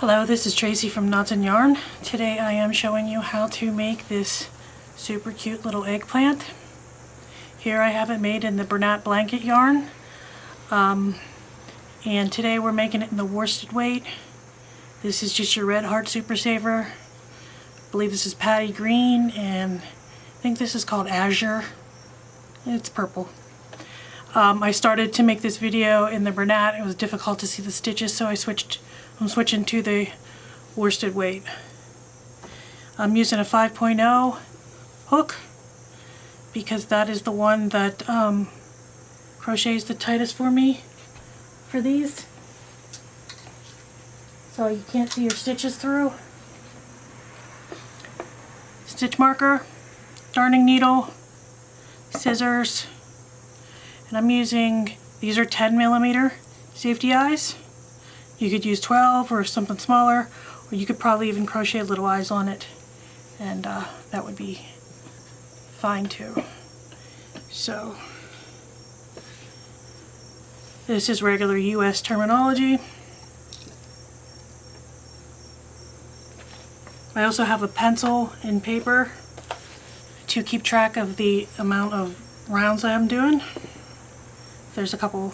Hello, this is Tracy from Knots and Yarn. Today I am showing you how to make this super cute little eggplant. Here I have it made in the Bernat blanket yarn. And today we're making it in the worsted weight. This is just your Red Heart Super Saver. I believe this is Patty Green, and I think this is called Azure. It's purple. I started to make this video in the Bernat. It was difficult to see the stitches, so I'm switching to the worsted weight. I'm using a 5.0 hook because that is the one that crochets the tightest for me for these. So you can't see your stitches through. Stitch marker, darning needle, scissors, and I'm using, these are 10mm safety eyes. You could use 12 or something smaller, or you could probably even crochet little eyes on it, and that would be fine too. So this is regular US terminology. I also have a pencil and paper to keep track of the amount of rounds I'm doing. There's a couple,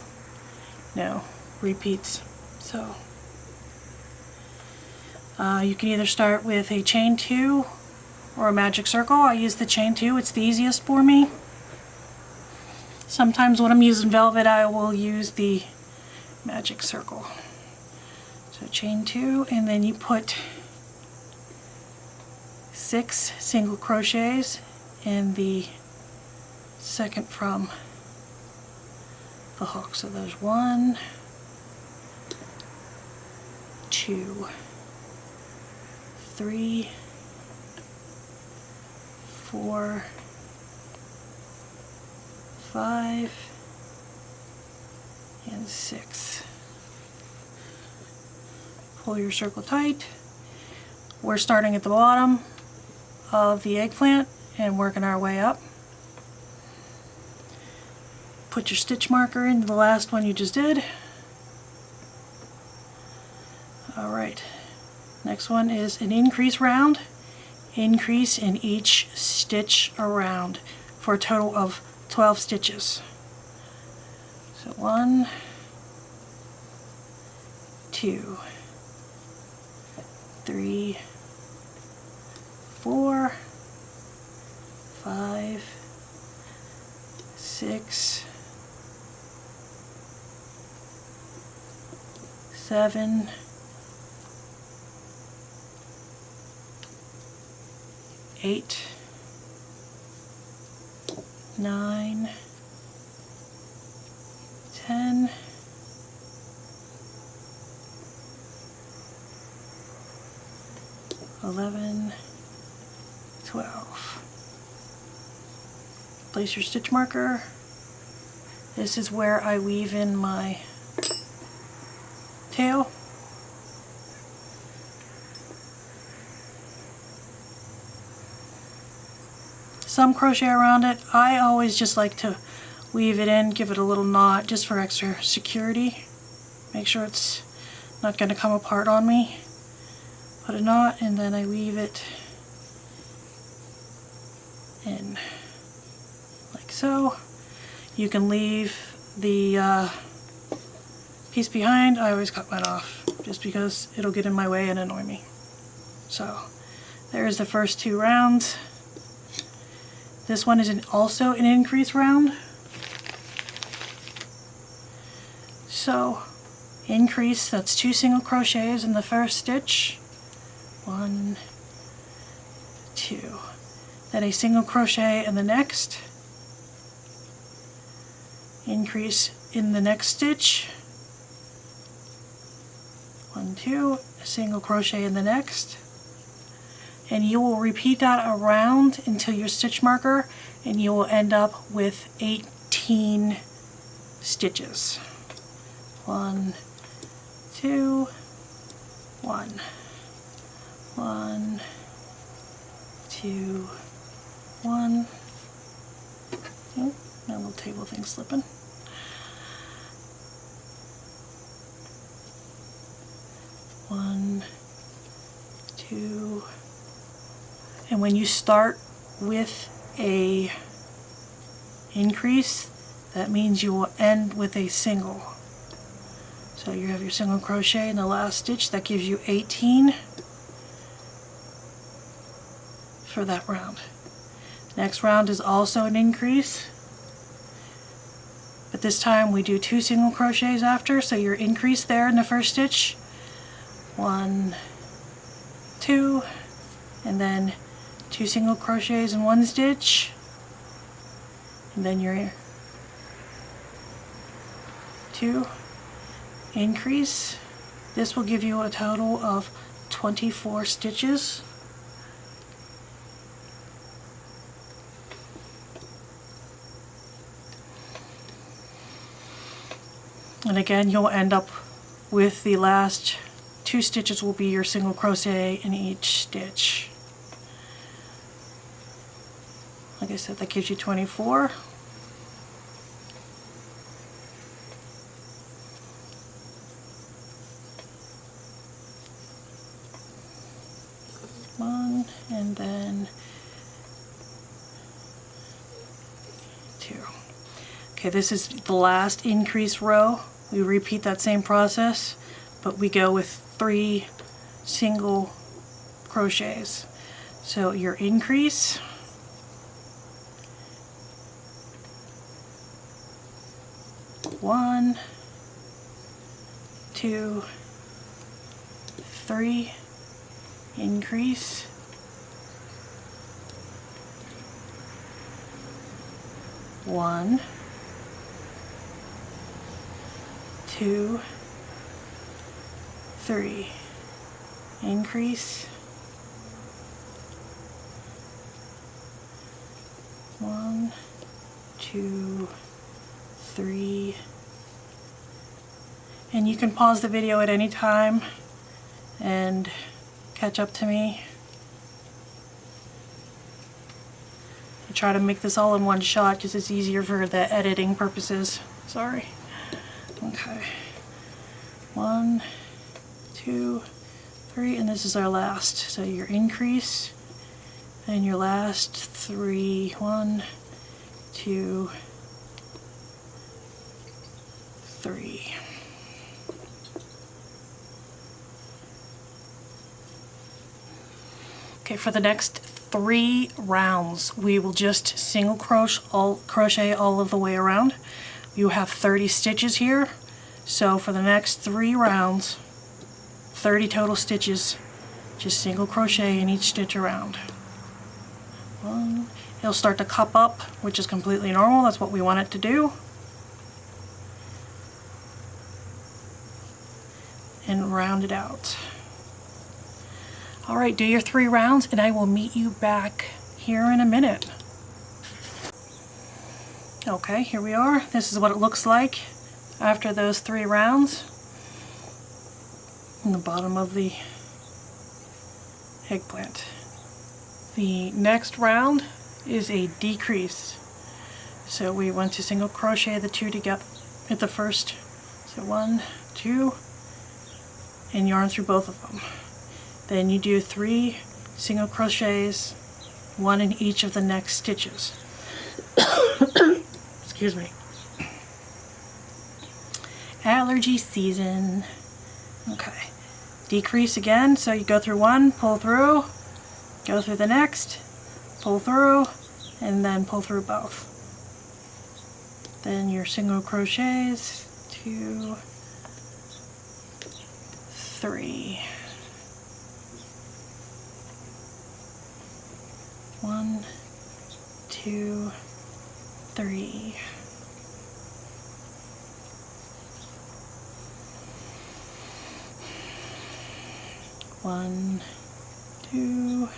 repeats. So you can either start with a chain 2 or a magic circle. I use the chain 2, it's the easiest for me. Sometimes when I'm using velvet I will use the magic circle. So chain 2, and then you put 6 single crochets in the second from the hook. So there's 1, 2, 3, 4, 5, and 6. Pull your circle tight. We're starting at the bottom of the eggplant and working our way up. Put your stitch marker into the last one you just did. Alright, next one is an increase round. Increase in each stitch around for a total of 12 stitches. So 1, 2, 3, 4, 5, 6, 7, 8, 9, 10, 11, 12. Place your stitch marker. This is where I weave in my tail. Some crochet around it. I always just like to weave it in, give it a little knot just for extra security. Make sure it's not going to come apart on me. Put a knot and then I weave it in like so. You can leave the piece behind. I always cut mine off just because it'll get in my way and annoy me. So there's the first 2 rounds. This one is also an increase round. So increase, that's 2 single crochets in the first stitch. 1, 2. Then a single crochet in the next. Increase in the next stitch. 1, 2, a single crochet in the next. And you will repeat that around until your stitch marker, and you will end up with 18 stitches. 1, 2, 1, 1, 2, 1. Oh, my little table thing's slipping. 1, 2, and when you start with a increase, that means you will end with a single. So you have your single crochet in the last stitch. That gives you 18 for that round. Next round is also an increase, but this time we do 2 single crochets after, so your increase there in the first stitch, 1, 2, and then 2 single crochets in one stitch, and then your 2 increase. This will give you a total of 24 stitches. And again, you'll end up with the last 2 stitches will be your single crochet in each stitch. Like I said, that gives you 24. One, and then 2. Okay, this is the last increase row. We repeat that same process, but we go with 3 single crochets. So your increase, one, 2, 3, increase, 1, 2, 3, increase, 1, 2, 3, and you can pause the video at any time and catch up to me. I try to make this all in one shot because it's easier for the editing purposes. Sorry. Okay. 1, 2, 3, and this is our last. So your increase and your last 3. 1, 2, 3. Okay, for the next 3 rounds, we will just single crochet all of the way around. You have 30 stitches here, so for the next 3 rounds, 30 total stitches, just single crochet in each stitch around. 1, it'll start to cup up, which is completely normal. That's what we want it to do. And round it out. Alright, do your 3 rounds and I will meet you back here in a minute. Okay, here we are. This is what it looks like after those 3 rounds. In the bottom of the eggplant. The next round is a decrease. So we want to single crochet the 2 together at the first. So 1, 2, and yarn through both of them. Then you do 3 single crochets, 1 in each of the next stitches. Excuse me. Allergy season. Okay. Decrease again, so you go through 1, pull through, go through the next, pull through, and then pull through both. Then your single crochets, 2, 3. 1, 2, 3. One, 2,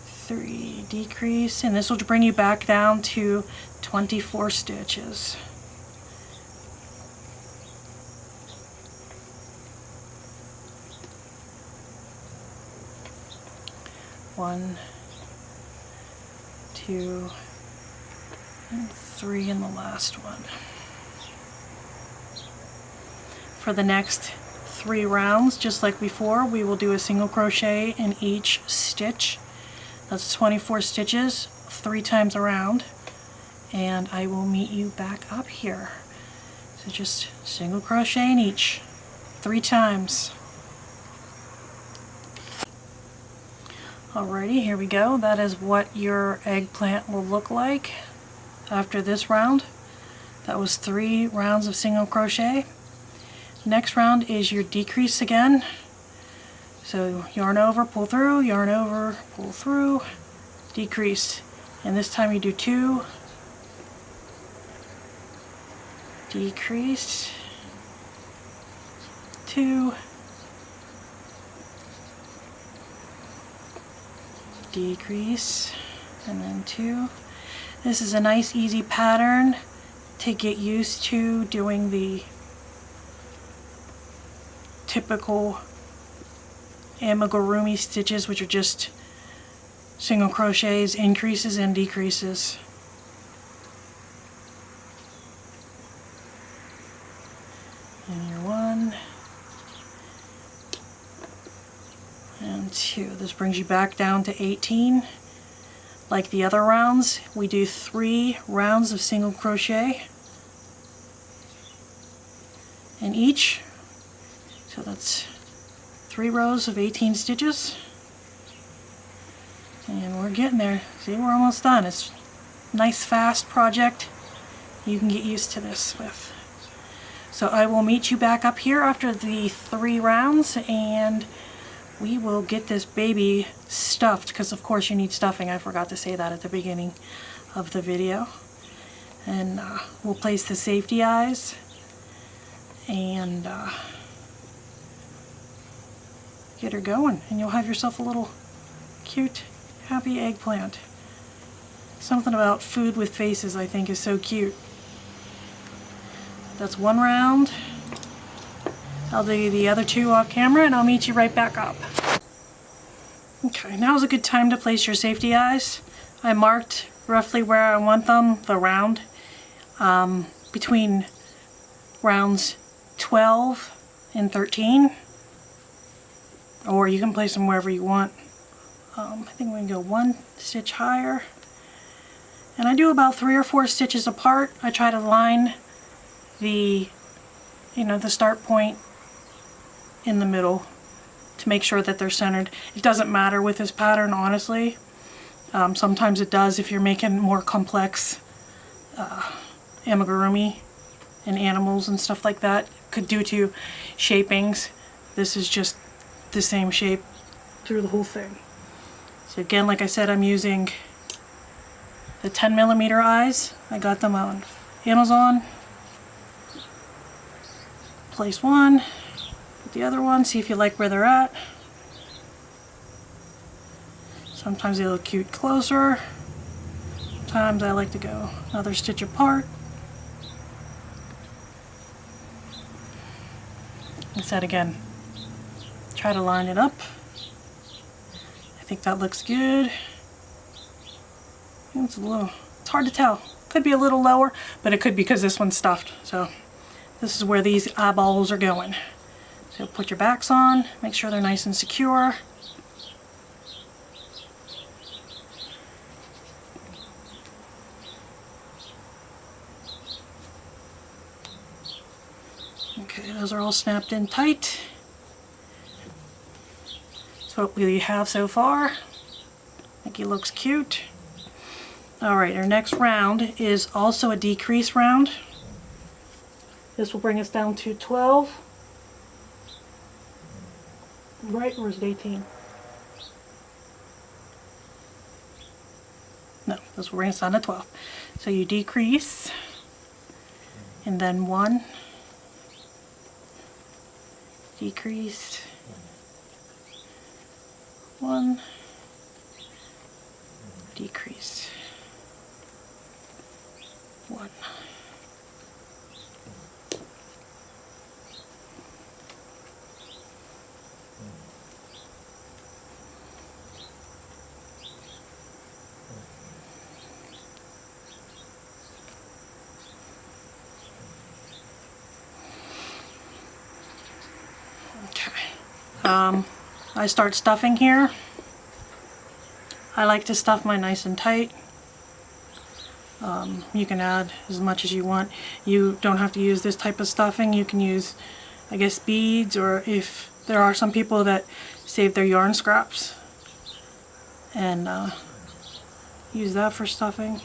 3. Decrease, and this will bring you back down to 24 stitches. One, 2, and 3 in the last one. For the next 3 rounds just like before. We will do a single crochet in each stitch. That's 24 stitches, 3 times around, and I will meet you back up here. So just single crochet in each, 3 times. Alrighty, here we go. That is what your eggplant will look like after this round. That was 3 rounds of single crochet. Next round is your decrease again. So yarn over, pull through, yarn over, pull through, decrease. And this time you do 2, decrease, 2, decrease, and then 2. This is a nice easy pattern to get used to doing the typical amigurumi stitches, which are just single crochets, increases and decreases. And your 1 and 2. This brings you back down to 18. Like the other rounds, we do 3 rounds of single crochet in each. So that's 3 rows of 18 stitches. And we're getting there. See, we're almost done. It's a nice fast project you can get used to this with. So I will meet you back up here after the 3 rounds, and we will get this baby stuffed, because of course you need stuffing. I forgot to say that at the beginning of the video. And we'll place the safety eyes and get her going, and you'll have yourself a little cute, happy eggplant. Something about food with faces I think is so cute. That's 1 round. I'll do the other 2 off camera and I'll meet you right back up. Okay, now's a good time to place your safety eyes. I marked roughly where I want them, the round, between rounds 12 and 13. Or you can place them wherever you want. I think we can go 1 stitch higher. And I do about 3 or 4 stitches apart. I try to line the, the start point in the middle to make sure that they're centered. It doesn't matter with this pattern, honestly. Sometimes it does if you're making more complex amigurumi and animals and stuff like that. Could due to shapings. This is just the same shape through the whole thing. So again, like I said, I'm using the 10mm eyes. I got them on Amazon. Place 1, put the other one, see if you like where they're at. Sometimes they look cute closer. Sometimes I like to go another stitch apart. Like I said, again, try to line it up. I think that looks good. It's hard to tell. Could be a little lower, but it could be because this one's stuffed. So this is where these eyeballs are going. So put your backs on, make sure they're nice and secure. Okay, those are all snapped in tight. That's what we have so far. I think he looks cute. Alright, our next round is also a decrease round. This will bring us down to 12. Right, or is it 18? No, this will bring us down to 12. So you decrease, and then 1, decrease, 1, decrease, 1. I start stuffing here. I like to stuff mine nice and tight. You can add as much as you want. You don't have to use this type of stuffing. You can use, I guess, beads, or if there are some people that save their yarn scraps and use that for stuffing.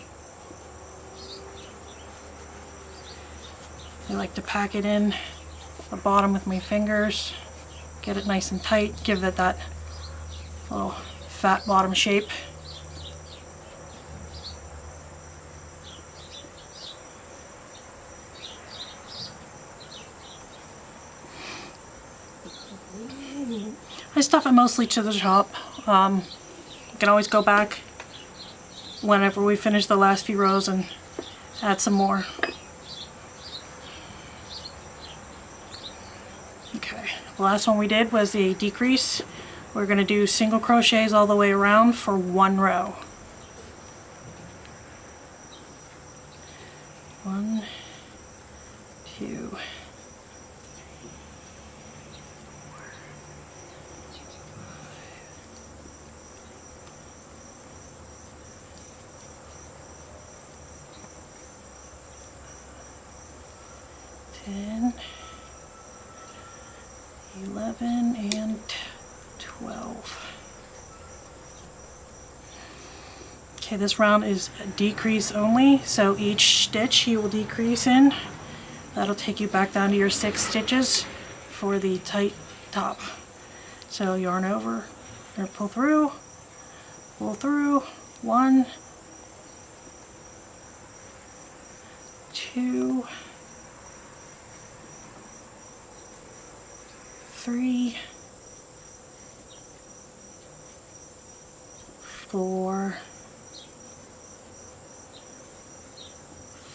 I like to pack it in the bottom with my fingers, get it nice and tight, give it that little fat bottom shape. I stuff it mostly to the top. You can always go back whenever we finish the last few rows and add some more. Okay, the last one we did was a decrease. We're going to do single crochets all the way around for one row. 1, 2, 10, 11, and 12. Okay, this round is a decrease only, so each stitch you will decrease in. That'll take you back down to your 6 stitches for the tight top. So yarn over, or pull through, 1, 2, 3, 4,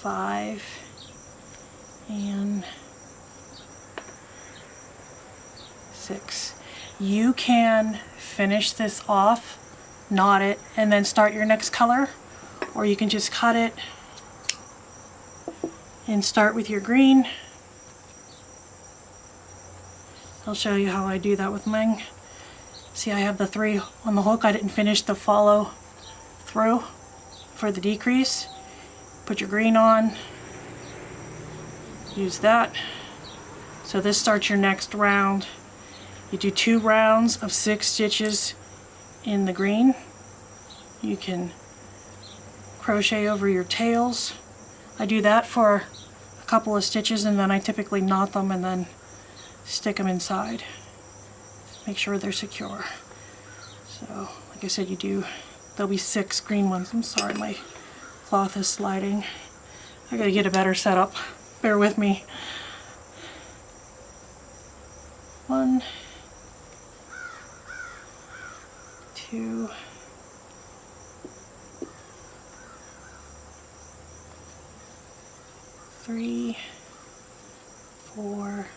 5, and 6. You can finish this off, knot it, and then start your next color, or you can just cut it and start with your green. I'll show you how I do that with mine. See, I have the 3 on the hook. I didn't finish the follow through for the decrease. Put your green on, use that. So this starts your next round. You do 2 rounds of 6 stitches in the green. You can crochet over your tails. I do that for a couple of stitches, and then I typically knot them and then stick them inside. Make sure they're secure. So, like I said, there'll be 6 green ones. I'm sorry, my cloth is sliding. I gotta get a better setup. Bear with me. 1, 2, 3, 4,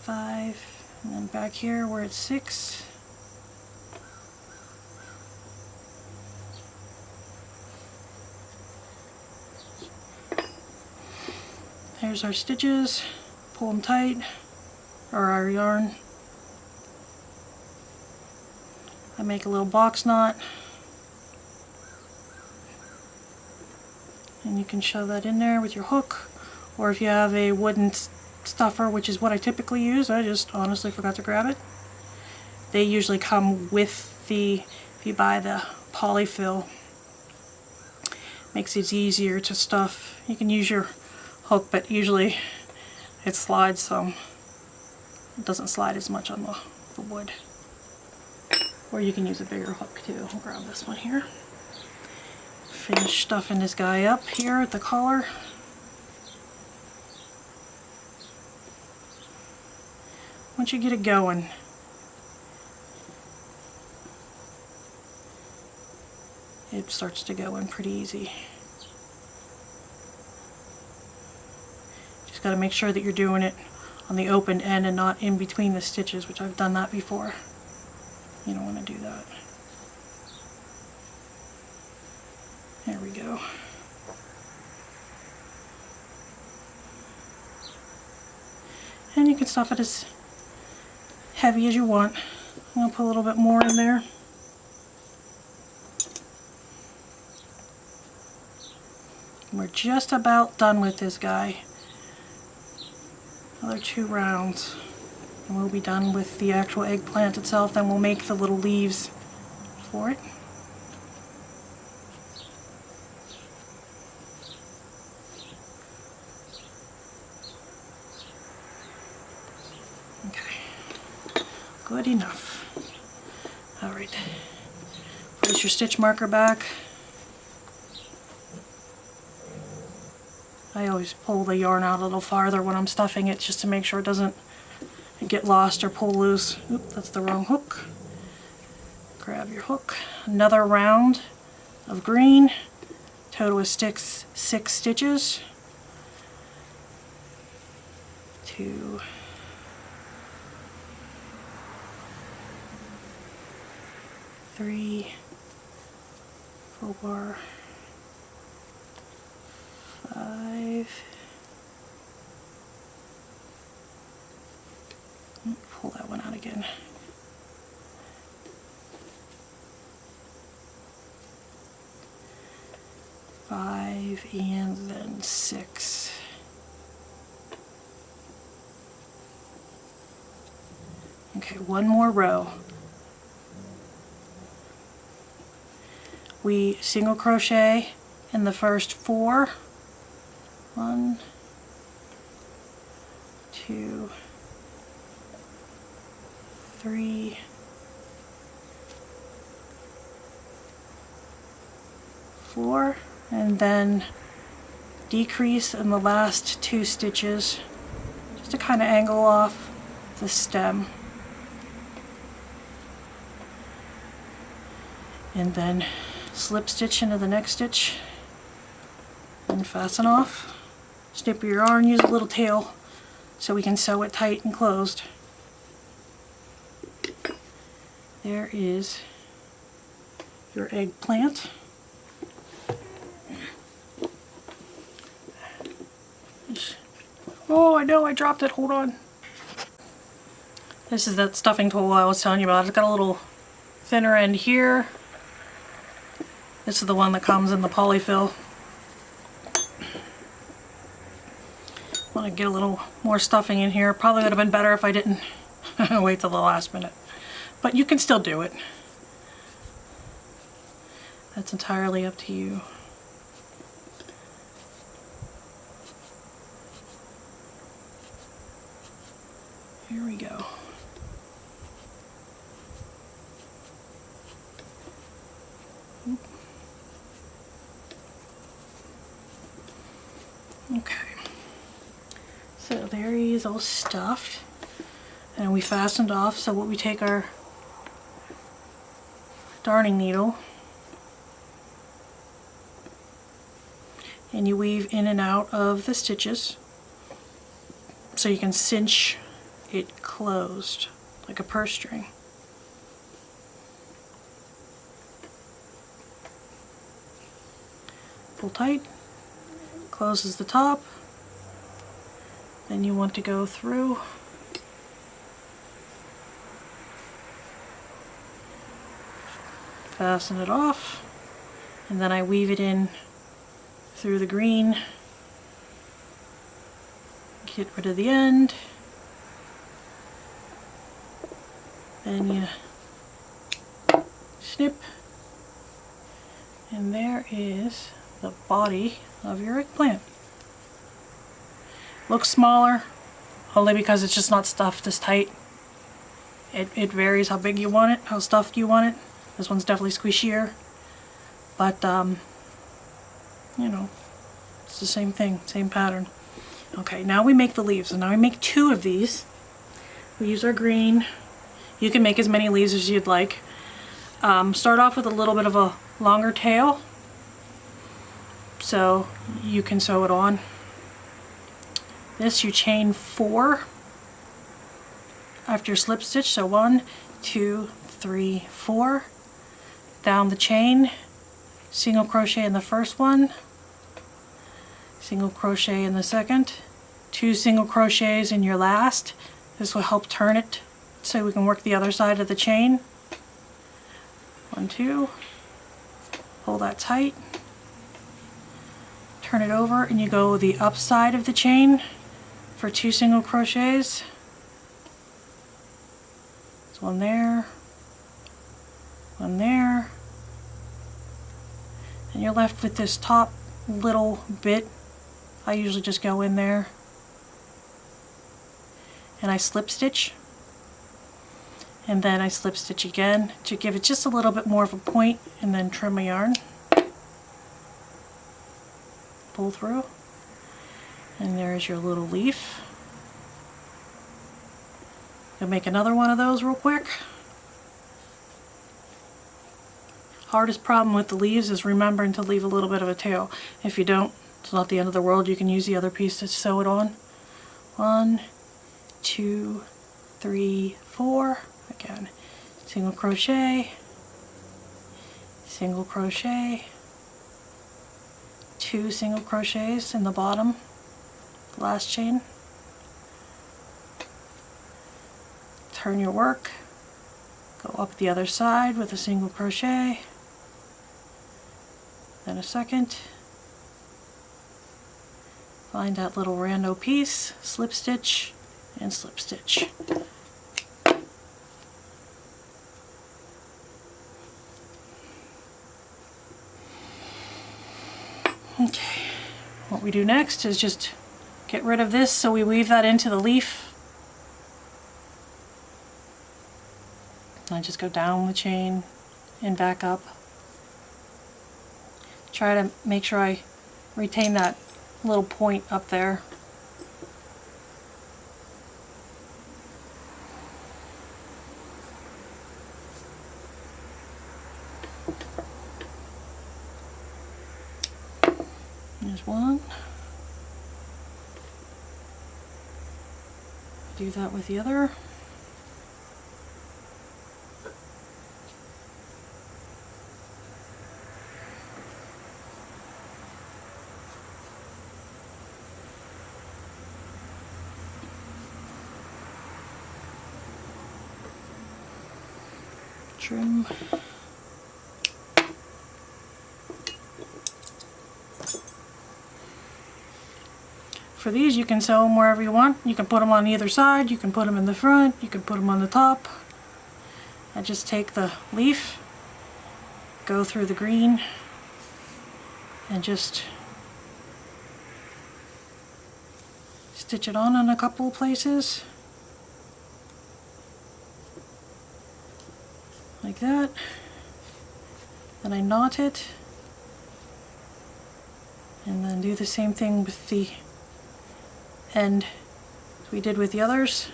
5, and then back here where it's 6. There's our stitches. Pull them tight, or our yarn. I make a little box knot, and you can shove that in there with your hook, or if you have a wooden stuffer, which is what I typically use. I just honestly forgot to grab it. They usually come with if you buy the polyfill. Makes it easier to stuff. You can use your hook, but usually it slides some. It doesn't slide as much on the wood. Or you can use a bigger hook too. I'll grab this one here. Finish stuffing this guy up here at the collar. Once you get it going, it starts to go in pretty easy. Just got to make sure that you're doing it on the open end and not in between the stitches, which I've done that before. You don't want to do that. There we go. And you can stuff it heavy as you want. I'm going to put a little bit more in there. We're just about done with this guy. Another 2 rounds. And we'll be done with the actual eggplant itself. Then we'll make the little leaves for it. Okay. Good enough. Alright. Place your stitch marker back. I always pull the yarn out a little farther when I'm stuffing it just to make sure it doesn't get lost or pull loose. Oop, that's the wrong hook. Grab your hook. Another round of green. Total is 6 stitches. 2, 3, 4, 5. Pull that one out again. 5 and then 6. Okay, one more row. We single crochet in the first 4. 1, 2, 3, 4, and then decrease in the last 2 stitches just to kind of angle off the stem. And then slip stitch into the next stitch and fasten off. Snip your yarn, use a little tail so we can sew it tight and closed. There is your eggplant. Oh, I know, I dropped it, hold on. This is that stuffing tool I was telling you about. It's got a little thinner end here. This is the one that comes in the polyfill. Want to get a little more stuffing in here. Probably would have been better if I didn't wait till the last minute. But you can still do it. That's entirely up to you. Here we go. Okay. So there he is all stuffed. And we fastened off, so what we take our darning needle and you weave in and out of the stitches so you can cinch it closed like a purse string. Pull tight, closes the top, then you want to go through fasten it off, and then I weave it in through the green, get rid of the end, then you snip, and there is the body of your eggplant. Looks smaller only because it's just not stuffed as tight. It varies how big you want it, how stuffed you want it. This one's definitely squishier, but you know, it's the same thing, same pattern. Okay, now we make the leaves, and now we make 2 of these. We use our green. You can make as many leaves as you'd like. Start off with a little bit of a longer tail, so you can sew it on. This you chain 4 after your slip stitch, so 1, 2, 3, 4. Down the chain, single crochet in the first one, single crochet in the second, 2 single crochets in your last. This will help turn it so we can work the other side of the chain. 1, 2, pull that tight, turn it over, and you go the up side of the chain for 2 single crochets. There's 1 there, 1 there, and you're left with this top little bit. I usually just go in there and I slip stitch, and then I slip stitch again to give it just a little bit more of a point, and then trim my yarn, pull through, and there's your little leaf. I'll make another one of those real quick. Hardest problem with the leaves is remembering to leave a little bit of a tail. If you don't, it's not the end of the world. You can use the other piece to sew it on. 1, 2, 3, 4. Again, single crochet, single crochet, 2 single crochets in the bottom, last chain. Turn your work, go up the other side with a single crochet, then a second, find that little rando piece, slip stitch, and slip stitch. Okay, what we do next is just get rid of this, so we weave that into the leaf. And I just go down the chain and back up. Try to make sure I retain that little point up there. There's 1. Do that with the other. Trim. For these, you can sew them wherever you want. You can put them on either side, you can put them in the front, you can put them on the top. I just take the leaf, go through the green, and just stitch it on in a couple of places. Like that. Then I knot it, and then do the same thing with the end as we did with the others.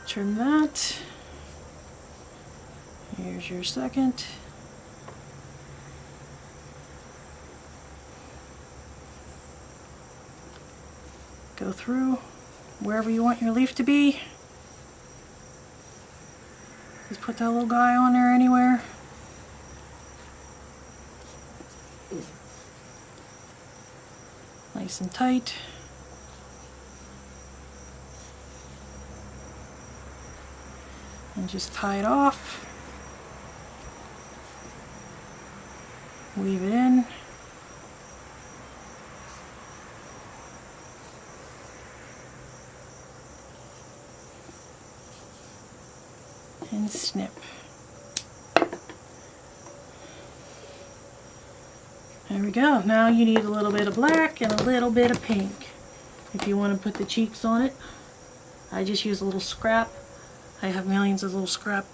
Trim that. Here's your second. Go through wherever you want your leaf to be. Just put that little guy on there anywhere. Nice and tight. And just tie it off. Weave it in. And snip. There we go. Now you need a little bit of black and a little bit of pink. If you want to put the cheeks on it, I just use a little scrap. I have millions of little scrap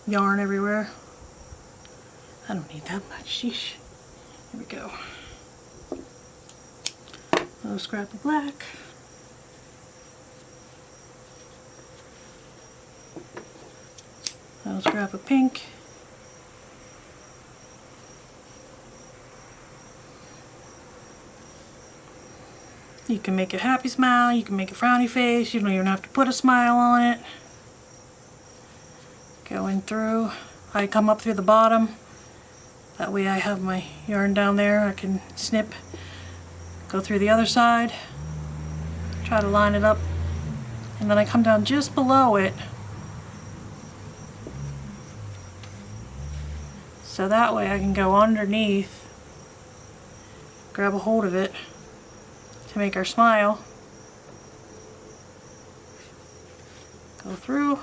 yarn everywhere. I don't need that much. Sheesh. Here we go. A little scrap of black. A little scrap of pink. You can make a happy smile, you can make a frowny face, you don't even have to put a smile on it. Going through, I come up through the bottom. That way I have my yarn down there, I can snip, go through the other side, try to line it up and then I come down just below it, so that way I can go underneath, grab a hold of it to make our smile, go through,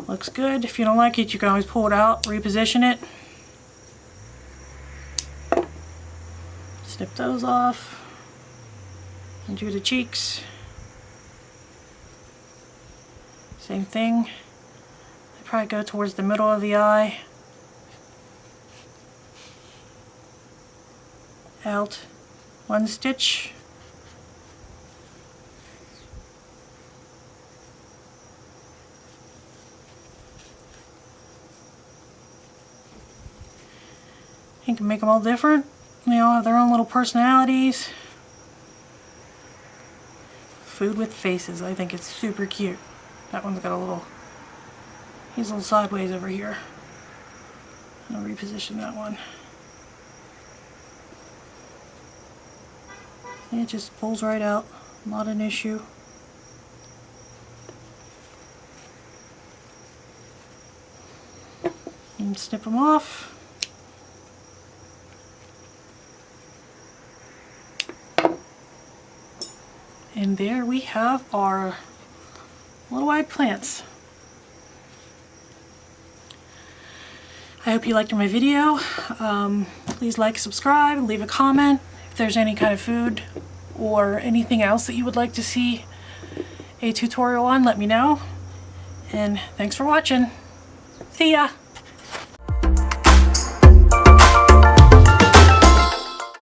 looks good. If you don't like it, you can always pull it out, reposition it. Snip those off and do the cheeks. Same thing. I probably go towards the middle of the eye. Out one stitch. You can make them all different. They all have their own little personalities. Food with faces. I think it's super cute. That one's got a little, he's a little sideways over here. I'll reposition that one. And it just pulls right out. Not an issue. And snip them off. And there we have our little eggplants. I hope you liked my video. Please like, subscribe, leave a comment. If there's any kind of food or anything else that you would like to see a tutorial on, let me know. And thanks for watching. See ya!